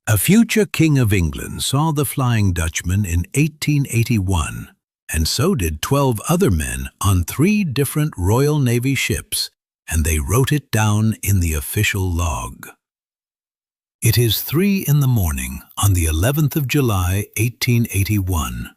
A future King of England saw the Flying Dutchman in 1881, and so did 12 other men on 3 different Royal Navy ships, and they wrote it down in the official log. It is 3 in the morning on the 11th of July, 1881.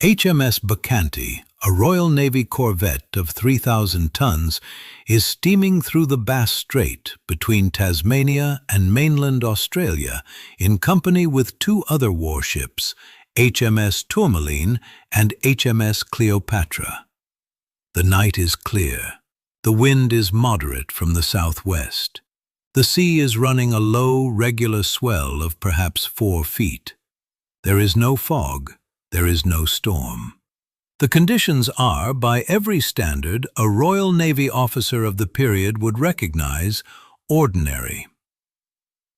HMS Bacchante, a Royal Navy corvette of 3,000 tons, is steaming through the Bass Strait between Tasmania and mainland Australia in company with 2 other warships, HMS Tourmaline and HMS Cleopatra. The night is clear. The wind is moderate from the southwest. The sea is running a low, regular swell of perhaps 4 feet. There is no fog. There is no storm. The conditions are, by every standard a Royal Navy officer of the period would recognize, ordinary.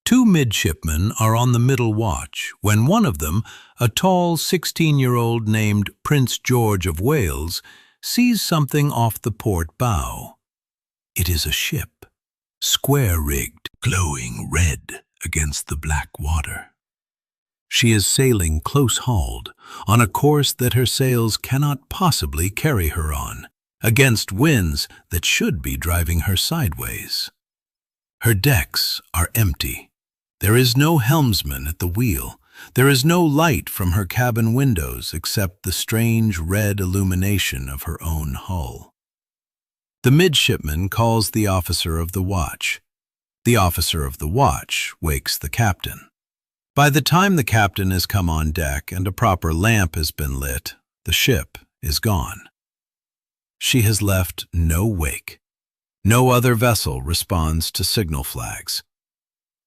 2 midshipmen are on the middle watch when one of them, a tall 16-year-old named Prince George of Wales, sees something off the port bow. It is a ship, square-rigged, glowing red against the black water. She is sailing close-hauled, on a course that her sails cannot possibly carry her on, against winds that should be driving her sideways. Her decks are empty. There is no helmsman at the wheel. There is no light from her cabin windows except the strange red illumination of her own hull. The midshipman calls the officer of the watch. The officer of the watch wakes the captain. By the time the captain has come on deck and a proper lamp has been lit, the ship is gone. She has left no wake. No other vessel responds to signal flags.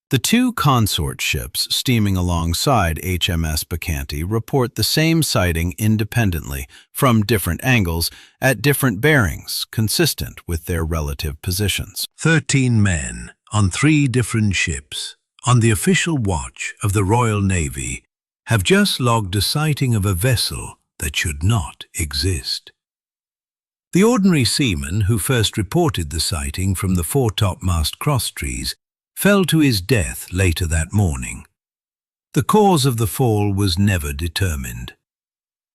The 2 consort ships steaming alongside HMS Bacchante report the same sighting independently, from different angles, at different bearings, consistent with their relative positions. 13 men on 3 different ships, on the official watch of the Royal Navy, have just logged a sighting of a vessel that should not exist. The ordinary seaman who first reported the sighting from the foretopmast crosstrees fell to his death later that morning. The cause of the fall was never determined.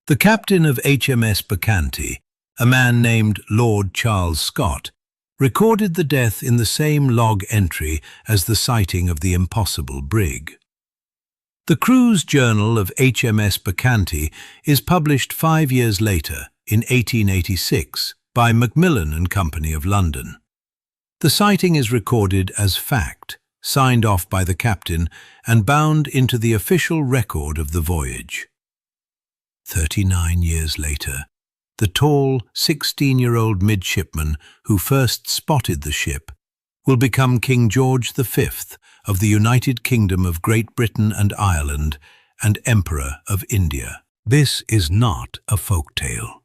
The captain of HMS Bacchante, a man named Lord Charles Scott, recorded the death in the same log entry as the sighting of the impossible brig. The crew's journal of HMS Bacchante is published 5 years later, in 1886, by Macmillan and Company of London. The sighting is recorded as fact, signed off by the captain, and bound into the official record of the voyage. 39 years later, the tall 16-year-old midshipman who first spotted the ship will become King George V of the United Kingdom of Great Britain and Ireland and Emperor of India. This is not a folk tale.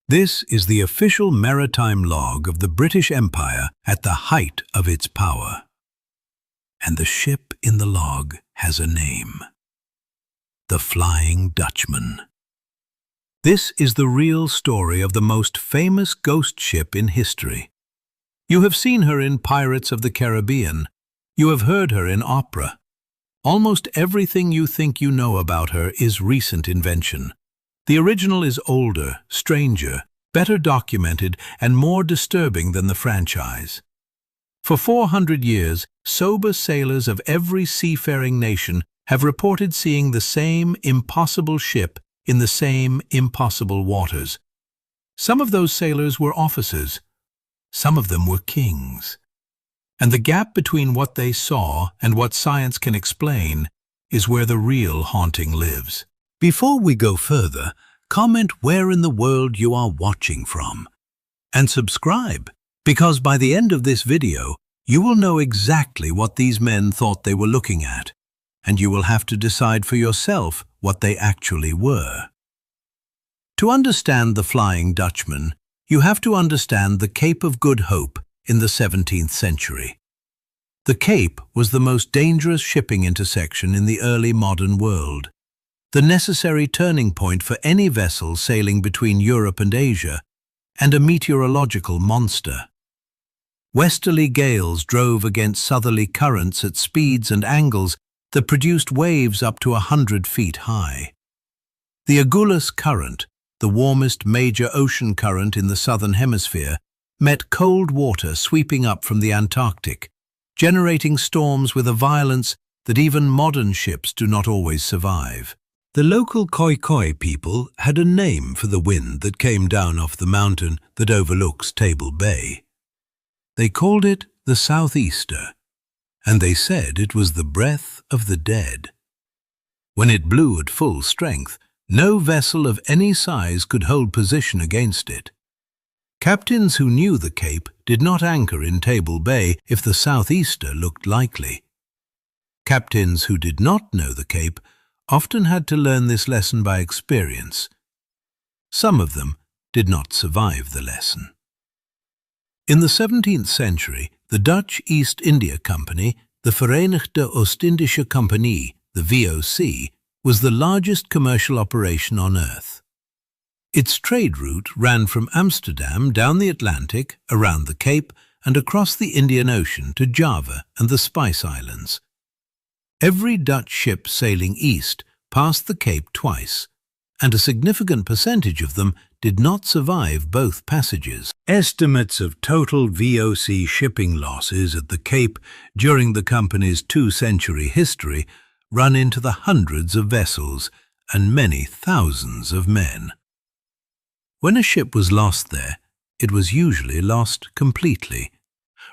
This is the official maritime log of the British Empire at the height of its power. And the ship in the log has a name: the Flying Dutchman. This is the real story of the most famous ghost ship in history. You have seen her in Pirates of the Caribbean. You have heard her in opera. Almost everything you think you know about her is recent invention. The original is older, stranger, better documented, and more disturbing than the franchise. For 400 years, sober sailors of every seafaring nation have reported seeing the same impossible ship in the same impossible waters. Some of those sailors were officers. Some of them were kings. And the gap between what they saw and what science can explain is where the real haunting lives. Before we go further, comment where in the world you are watching from. And subscribe, because by the end of this video, you will know exactly what these men thought they were looking at, and you will have to decide for yourself what they actually were. To understand the Flying Dutchman, you have to understand the Cape of Good Hope in the 17th century. The Cape was the most dangerous shipping intersection in the early modern world, the necessary turning point for any vessel sailing between Europe and Asia, and a meteorological monster. Westerly gales drove against southerly currents at speeds and angles that produced waves up to 100 feet high. The Agulhas Current, the warmest major ocean current in the southern hemisphere, met cold water sweeping up from the Antarctic, generating storms with a violence that even modern ships do not always survive. The local Khoi people had a name for the wind that came down off the mountain that overlooks Table Bay. They called it the Southeaster, and they said it was the breath of the dead. When it blew at full strength, no vessel of any size could hold position against it. Captains who knew the Cape did not anchor in Table Bay if the Southeaster looked likely. Captains who did not know the Cape often had to learn this lesson by experience. Some of them did not survive the lesson. In the 17th century, the Dutch East India Company, the Verenigde Oostindische Compagnie, the VOC, was the largest commercial operation on Earth. Its trade route ran from Amsterdam down the Atlantic, around the Cape, and across the Indian Ocean to Java and the Spice Islands. Every Dutch ship sailing east passed the Cape twice, and a significant percentage of them did not survive both passages. Estimates of total VOC shipping losses at the Cape during the company's two-century history run into the hundreds of vessels and many thousands of men. When a ship was lost there, it was usually lost completely.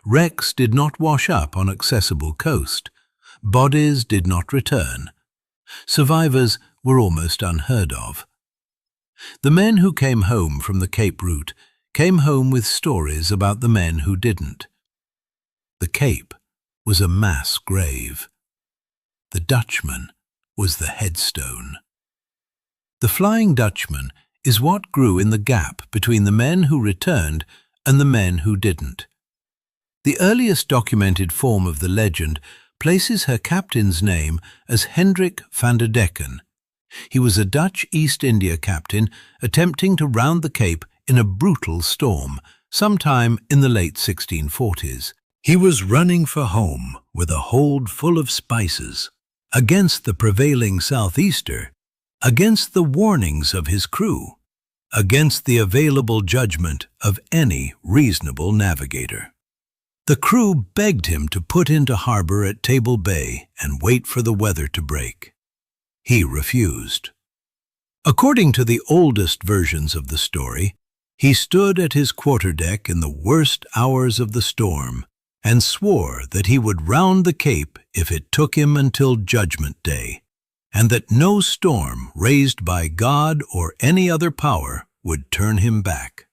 Wrecks did not wash up on accessible coast. Bodies did not return. Survivors were almost unheard of. The men who came home from the Cape route came home with stories about the men who didn't. The Cape was a mass grave. The Dutchman was the headstone. The Flying Dutchman is what grew in the gap between the men who returned and the men who didn't. The earliest documented form of the legend places her captain's name as Hendrik van der Decken. He was a Dutch East India captain attempting to round the Cape in a brutal storm sometime in the late 1640s. He was running for home with a hold full of spices, against the prevailing southeaster, against the warnings of his crew, against the available judgment of any reasonable navigator. The crew begged him to put into harbor at Table Bay and wait for the weather to break. He refused. According to the oldest versions of the story, he stood at his quarterdeck in the worst hours of the storm and swore that he would round the Cape if it took him until Judgment Day, and that no storm raised by God or any other power would turn him back.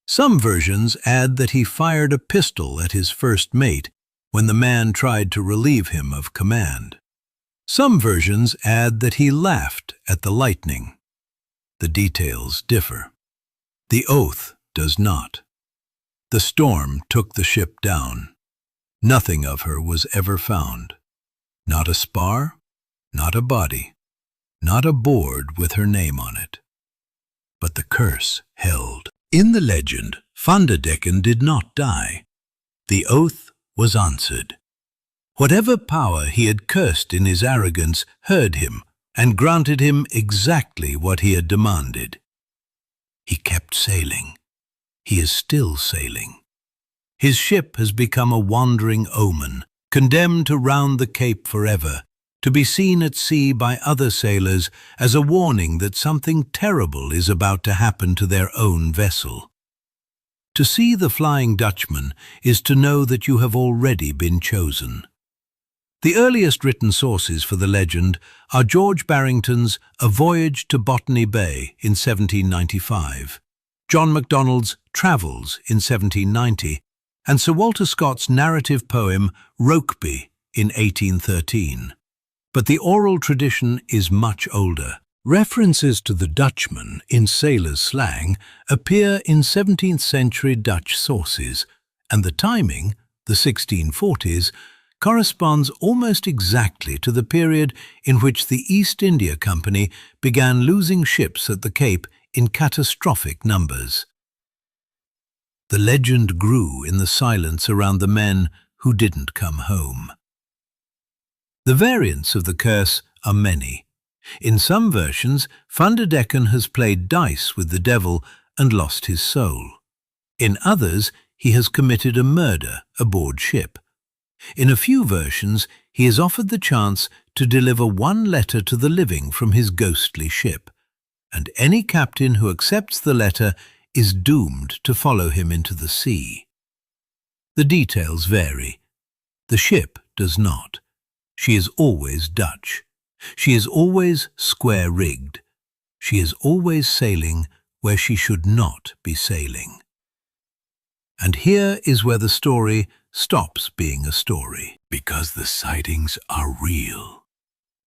Some versions add that he fired a pistol at his first mate when the man tried to relieve him of command. Some versions add that he laughed at the lightning. The details differ. The oath does not. The storm took the ship down. Nothing of her was ever found. Not a spar, not a body, not a board with her name on it. But the curse held. In the legend, Van der Decken did not die. The oath was answered. Whatever power he had cursed in his arrogance heard him and granted him exactly what he had demanded. He kept sailing. He is still sailing. His ship has become a wandering omen, condemned to round the Cape forever, to be seen at sea by other sailors as a warning that something terrible is about to happen to their own vessel. To see the Flying Dutchman is to know that you have already been chosen. The earliest written sources for the legend are George Barrington's A Voyage to Botany Bay in 1795, John Macdonald's Travels in 1790, and Sir Walter Scott's narrative poem Rokeby in 1813. But the oral tradition is much older. References to the Dutchman in sailors' slang appear in 17th century Dutch sources, and the timing, the 1640s, corresponds almost exactly to the period in which the East India Company began losing ships at the Cape in catastrophic numbers. The legend grew in the silence around the men who didn't come home. The variants of the curse are many. In some versions, Van der Decken has played dice with the devil and lost his soul. In others, he has committed a murder aboard ship. In a few versions, he is offered the chance to deliver one letter to the living from his ghostly ship, and any captain who accepts the letter is doomed to follow him into the sea. The details vary. The ship does not. She is always Dutch. She is always square-rigged. She is always sailing where she should not be sailing. And here is where the story stops being a story, because the sightings are real.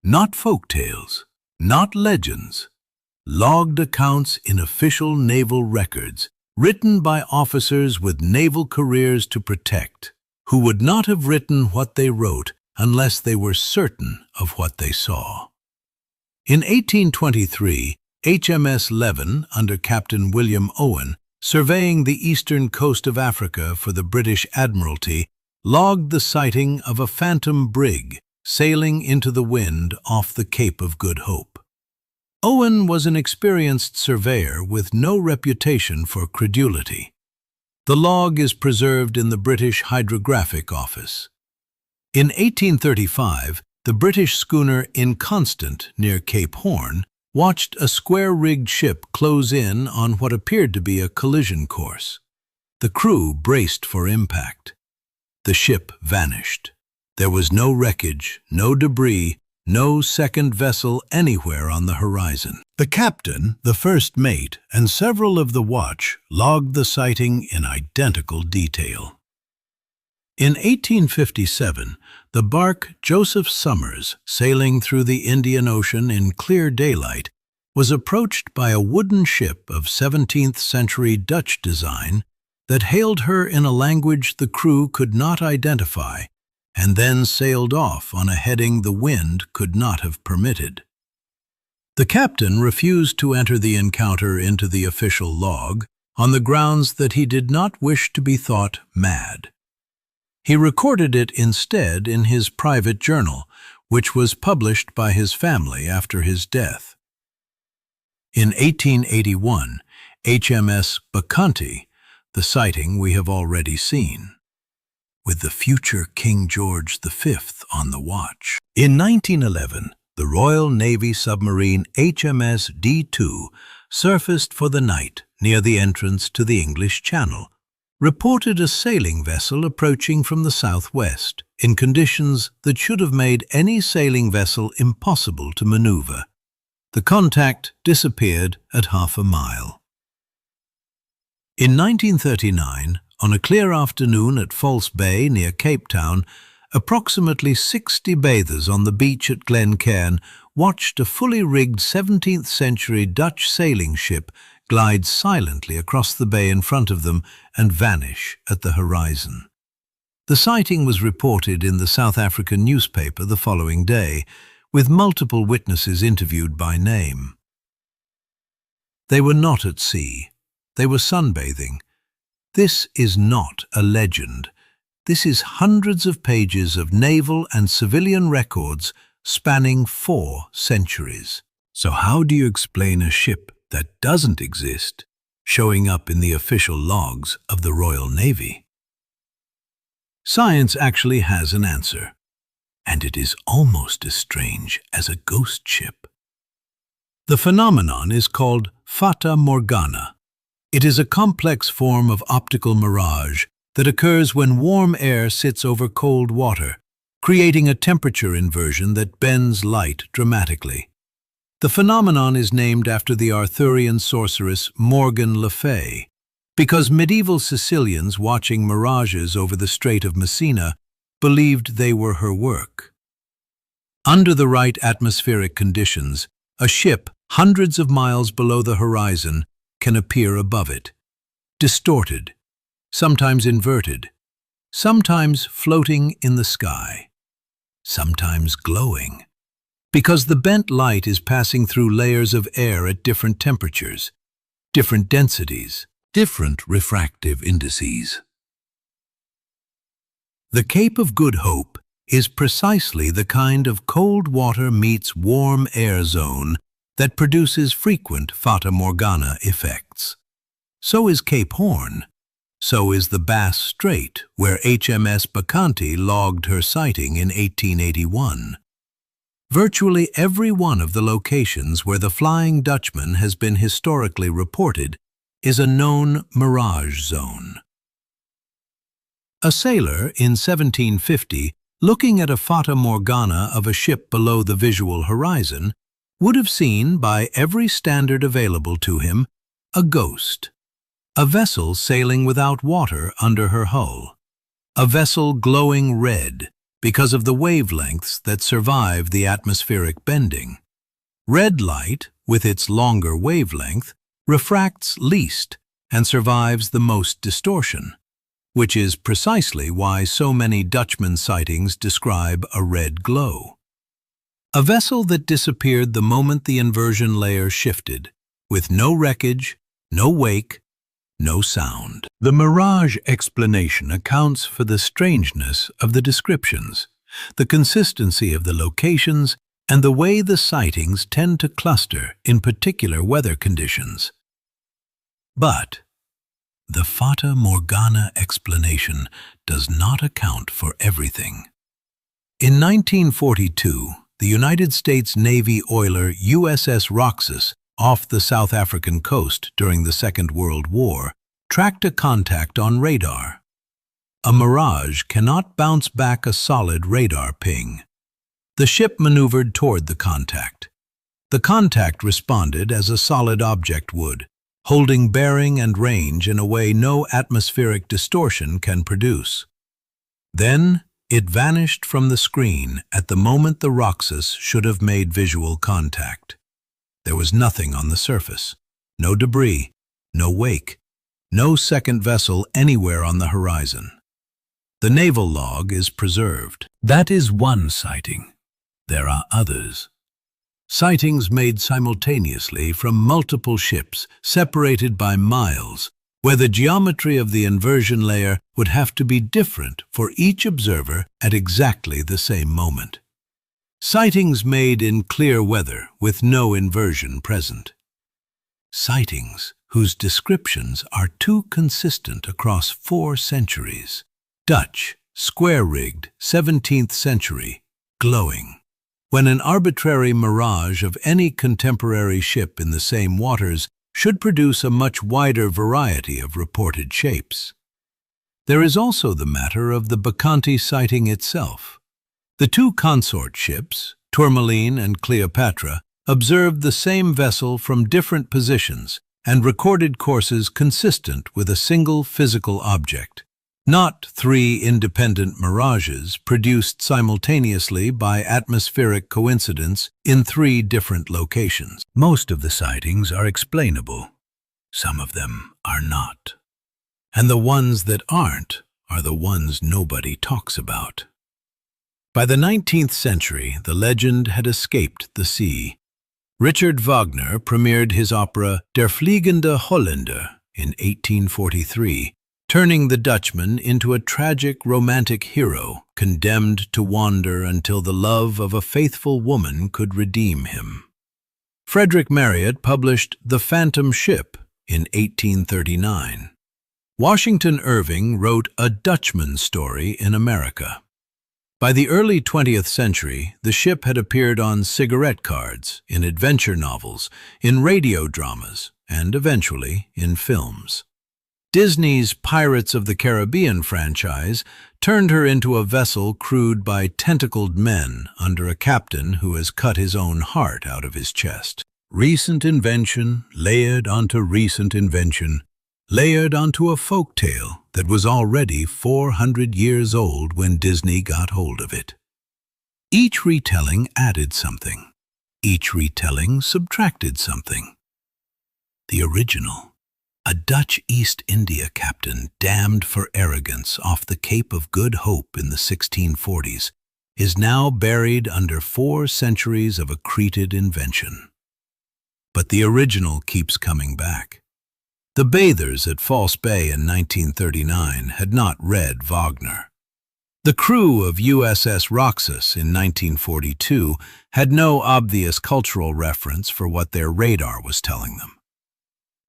Not folktales, not legends. Logged accounts in official naval records, written by officers with naval careers to protect, who would not have written what they wrote unless they were certain of what they saw. In 1823, HMS Leven, under Captain William Owen, surveying the eastern coast of Africa for the British Admiralty, logged the sighting of a phantom brig sailing into the wind off the Cape of Good Hope. Owen was an experienced surveyor with no reputation for credulity. The log is preserved in the British Hydrographic Office. In 1835, the British schooner Inconstant near Cape Horn watched a square-rigged ship close in on what appeared to be a collision course. The crew braced for impact. The ship vanished. There was no wreckage, no debris, no second vessel anywhere on the horizon. The captain, the first mate, and several of the watch logged the sighting in identical detail. In 1857, the bark Joseph Summers, sailing through the Indian Ocean in clear daylight, was approached by a wooden ship of 17th-century Dutch design that hailed her in a language the crew could not identify, and then sailed off on a heading the wind could not have permitted. The captain refused to enter the encounter into the official log on the grounds that he did not wish to be thought mad. He recorded it instead in his private journal, which was published by his family after his death. In 1881, HMS Bacchante, the sighting we have already seen, with the future King George V on the watch. In 1911, the Royal Navy submarine HMS D2 surfaced for the night near the entrance to the English Channel, reported a sailing vessel approaching from the southwest in conditions that should have made any sailing vessel impossible to maneuver. The contact disappeared at half a mile. In 1939, on a clear afternoon at False Bay near Cape Town, approximately 60 bathers on the beach at Glencairn watched a fully rigged 17th-century Dutch sailing ship glide silently across the bay in front of them and vanish at the horizon. The sighting was reported in the South African newspaper the following day, with multiple witnesses interviewed by name. They were not at sea. They were sunbathing. This is not a legend. This is hundreds of pages of naval and civilian records spanning 4 centuries. So how do you explain a ship that doesn't exist showing up in the official logs of the Royal Navy? Science actually has an answer, and it is almost as strange as a ghost ship. The phenomenon is called Fata Morgana. It is a complex form of optical mirage that occurs when warm air sits over cold water, creating a temperature inversion that bends light dramatically. The phenomenon is named after the Arthurian sorceress Morgan Le Fay, because medieval Sicilians watching mirages over the Strait of Messina believed they were her work. Under the right atmospheric conditions, a ship hundreds of miles below the horizon can appear above it, distorted, sometimes inverted, sometimes floating in the sky, sometimes glowing, because the bent light is passing through layers of air at different temperatures, different densities, different refractive indices. The Cape of Good Hope is precisely the kind of cold water meets warm air zone that produces frequent Fata Morgana effects. So is Cape Horn. So is the Bass Strait, where HMS Bacchante logged her sighting in 1881. Virtually every one of the locations where the Flying Dutchman has been historically reported is a known mirage zone. A sailor in 1750, looking at a Fata Morgana of a ship below the visual horizon, would have seen, by every standard available to him, a ghost. A vessel sailing without water under her hull. A vessel glowing red because of the wavelengths that survive the atmospheric bending. Red light, with its longer wavelength, refracts least and survives the most distortion, which is precisely why so many Dutchman sightings describe a red glow. A vessel that disappeared the moment the inversion layer shifted, with no wreckage, no wake, no sound. The mirage explanation accounts for the strangeness of the descriptions, the consistency of the locations, and the way the sightings tend to cluster in particular weather conditions. But the Fata Morgana explanation does not account for everything. In 1942, the United States Navy oiler USS Roxas off the South African coast during the Second World War, tracked a contact on radar. A mirage cannot bounce back a solid radar ping. The ship maneuvered toward the contact. The contact responded as a solid object would, holding bearing and range in a way no atmospheric distortion can produce. Then, it vanished from the screen at the moment the Roxas should have made visual contact. There was nothing on the surface, no debris, no wake, no second vessel anywhere on the horizon. The naval log is preserved. That is one sighting. There are others. Sightings made simultaneously from multiple ships, separated by miles, where the geometry of the inversion layer would have to be different for each observer at exactly the same moment. Sightings made in clear weather with no inversion present. Sightings whose descriptions are too consistent across 4 centuries. Dutch, square-rigged, 17th century, glowing. When an arbitrary mirage of any contemporary ship in the same waters should produce a much wider variety of reported shapes. There is also the matter of the Bacchante sighting itself. The 2 consort ships, Tourmaline and Cleopatra, observed the same vessel from different positions and recorded courses consistent with a single physical object, not 3 independent mirages produced simultaneously by atmospheric coincidence in 3 different locations. Most of the sightings are explainable. Some of them are not. And the ones that aren't are the ones nobody talks about. By the 19th century, the legend had escaped the sea. Richard Wagner premiered his opera Der Fliegende Holländer in 1843, turning the Dutchman into a tragic romantic hero condemned to wander until the love of a faithful woman could redeem him. Frederick Marryat published The Phantom Ship in 1839. Washington Irving wrote A Dutchman Story in America. By the early 20th century, the ship had appeared on cigarette cards, in adventure novels, in radio dramas, and eventually in films. Disney's Pirates of the Caribbean franchise turned her into a vessel crewed by tentacled men under a captain who has cut his own heart out of his chest. Recent invention layered onto recent invention, layered onto a folktale that was already 400 years old when Disney got hold of it. Each retelling added something. Each retelling subtracted something. The original, a Dutch East India captain damned for arrogance off the Cape of Good Hope in the 1640s, is now buried under 4 centuries of accreted invention. But the original keeps coming back. The bathers at False Bay in 1939 had not read Wagner. The crew of USS Roxas in 1942 had no obvious cultural reference for what their radar was telling them.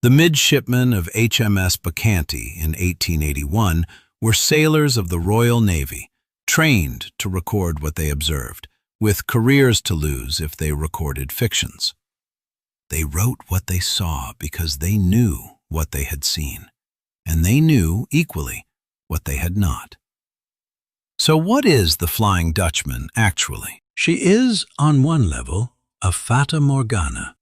The midshipmen of HMS Bacchante in 1881 were sailors of the Royal Navy, trained to record what they observed, with careers to lose if they recorded fictions. They wrote what they saw because they knew what they had seen, and they knew, equally, what they had not. So what is the Flying Dutchman, actually? She is, on one level, a fata morgana,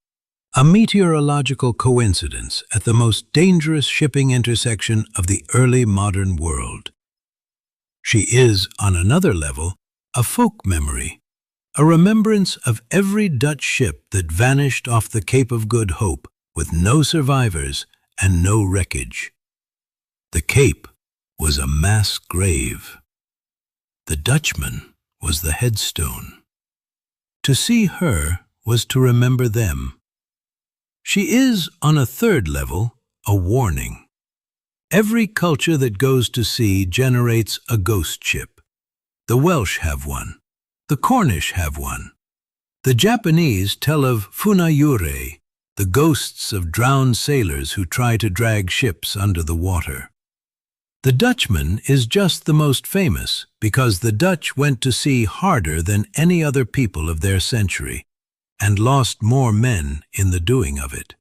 a meteorological coincidence at the most dangerous shipping intersection of the early modern world. She is, on another level, a folk memory, a remembrance of every Dutch ship that vanished off the Cape of Good Hope with no survivors and no wreckage. The Cape was a mass grave. The Dutchman was the headstone. To see her was to remember them. She is, on a third level, a warning. Every culture that goes to sea generates a ghost ship. The Welsh have one. The Cornish have one. The Japanese tell of funayure, the ghosts of drowned sailors who try to drag ships under the water. The Dutchman is just the most famous because the Dutch went to sea harder than any other people of their century and lost more men in the doing of it.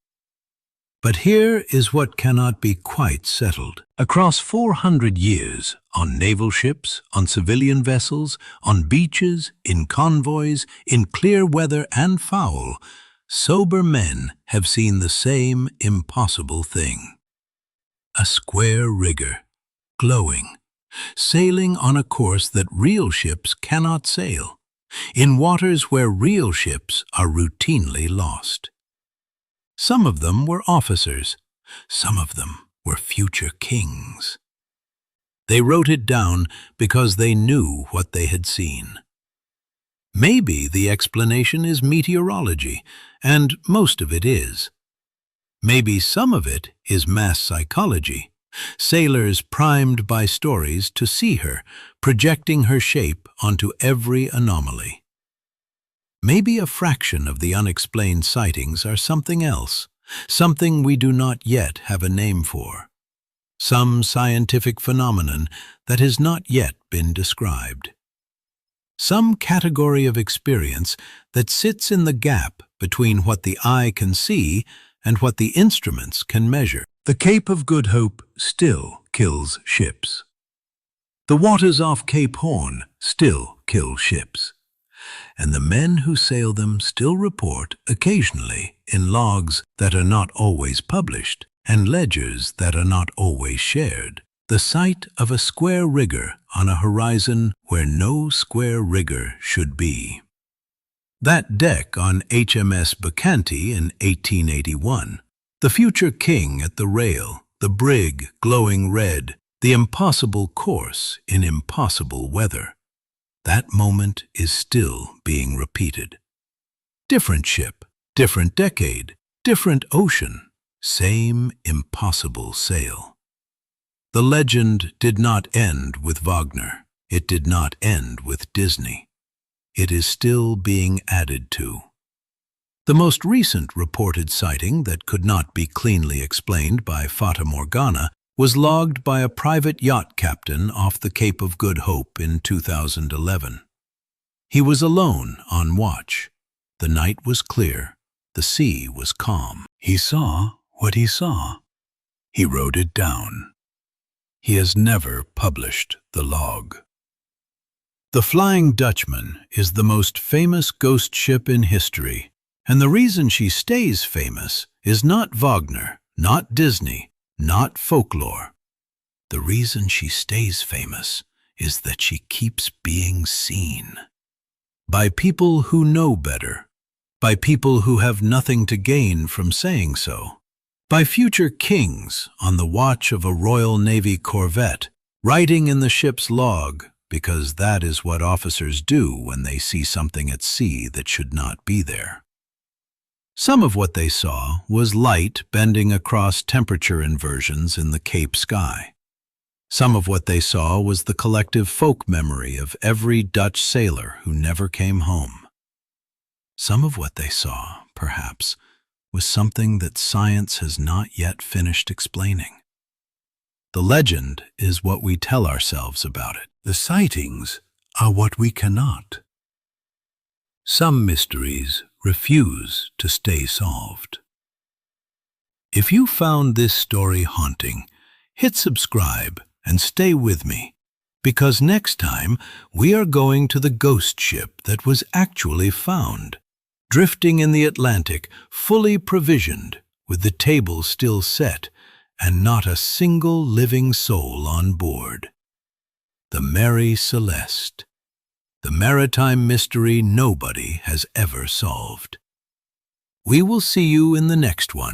But here is what cannot be quite settled. Across 400 years, on naval ships, on civilian vessels, on beaches, in convoys, in clear weather and foul, sober men have seen the same impossible thing. A square rigger, glowing, sailing on a course that real ships cannot sail, in waters where real ships are routinely lost. Some of them were officers, some of them were future kings. They wrote it down because they knew what they had seen. Maybe the explanation is meteorology, and most of it is. Maybe some of it is mass psychology, sailors primed by stories to see her, projecting her shape onto every anomaly. Maybe a fraction of the unexplained sightings are something else, something we do not yet have a name for. Some scientific phenomenon that has not yet been described. Some category of experience that sits in the gap between what the eye can see and what the instruments can measure. The Cape of Good Hope still kills ships. The waters off Cape Horn still kill ships. And the men who sail them still report occasionally in logs that are not always published and ledgers that are not always shared, the sight of a square rigger on a horizon where no square rigger should be. That deck on HMS Bacchante in 1881, the future king at the rail, the brig glowing red, the impossible course in impossible weather. That moment is still being repeated. Different ship, different decade, different ocean, same impossible sail. The legend did not end with Wagner. It did not end with Disney. It is still being added to. The most recent reported sighting that could not be cleanly explained by Fata Morgana was logged by a private yacht captain off the Cape of Good Hope in 2011. He was alone on watch. The night was clear. The sea was calm. He saw what he saw. He wrote it down. He has never published the log. The Flying Dutchman is the most famous ghost ship in history, and the reason she stays famous is not Wagner, not Disney, not folklore. The reason she stays famous is that she keeps being seen. By people who know better, by people who have nothing to gain from saying so, by future kings on the watch of a Royal Navy corvette, writing in the ship's log, because that is what officers do when they see something at sea that should not be there. Some of what they saw was light bending across temperature inversions in the Cape sky. Some of what they saw was the collective folk memory of every Dutch sailor who never came home. Some of what they saw, perhaps, was something that science has not yet finished explaining. The legend is what we tell ourselves about it. The sightings are what we cannot. Some mysteries refuse to stay solved. If you found this story haunting, hit subscribe and stay with me, because next time we are going to the ghost ship that was actually found, drifting in the Atlantic, fully provisioned, with the table still set, and not a single living soul on board. The Mary Celeste, the maritime mystery nobody has ever solved. We will see you in the next one.